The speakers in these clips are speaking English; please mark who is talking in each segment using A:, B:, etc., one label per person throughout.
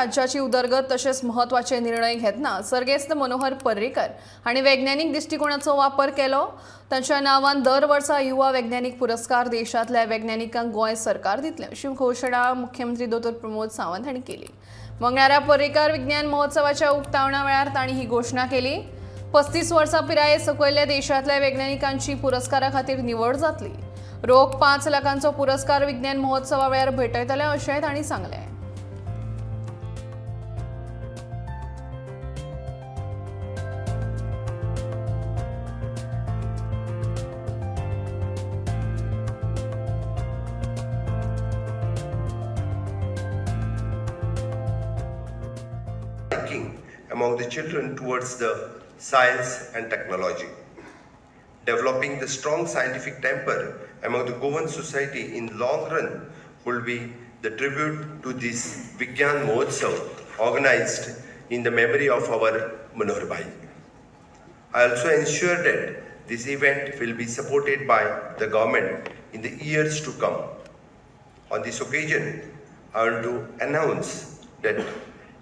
A: राज्याची उदरगत तसेच महत्त्वाचे निर्णय घेतना सर्गेस्त मनोहर पर्रीकर आणि वैज्ञानिक दृष्टिकोनाचो वापर केलो। तांच्या नावान दर वर्सा युवा वैज्ञानिक पुरस्कार देशातल्या वैज्ञानिकांक गोंय सरकार दितले अशी घोषणा मुख्यमंत्री डॉ. प्रमोद सावंत हांणी केली। मंगळारा पर्रीकर विज्ञान महोत्सवाच्या उक्तावणा वेळार तांणी ही घोषणा केली। 35 वर्सां पिराये सकयल्या देशातल्या वैज्ञानिकांची पुरस्कारा खातीर निवड जातली। रोख 5 लाखांचो पुरस्कार विज्ञान महोत्सवा वेळार भेटयतले अशेंय तांणी सांगलें।
B: Among the children towards the science and technology. Developing the strong scientific temper among the Goan society in long run will be the tribute to this Vigyan Mahotsav organized in the memory of our Manohar Bhai. I also ensure that this event will be supported by the government in the years to come. On this occasion, I want to announce that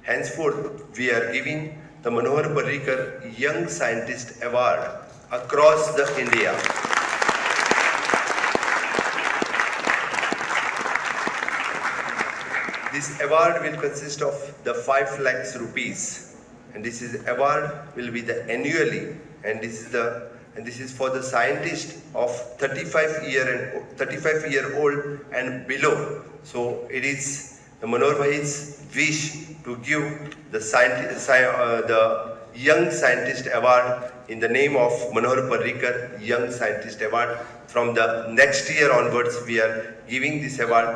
B: henceforth, we are giving the Manohar Parrikar Young Scientist Award across the India. This award will consist of the 5 lakhs rupees, and this award will be the annually, and this is for the scientist of 35 year old and below. So it is the Manohar Bhai's wish to give the Young Scientist Award in the name of Manohar Parrikar Young Scientist Award. From the next year onwards, we are giving this award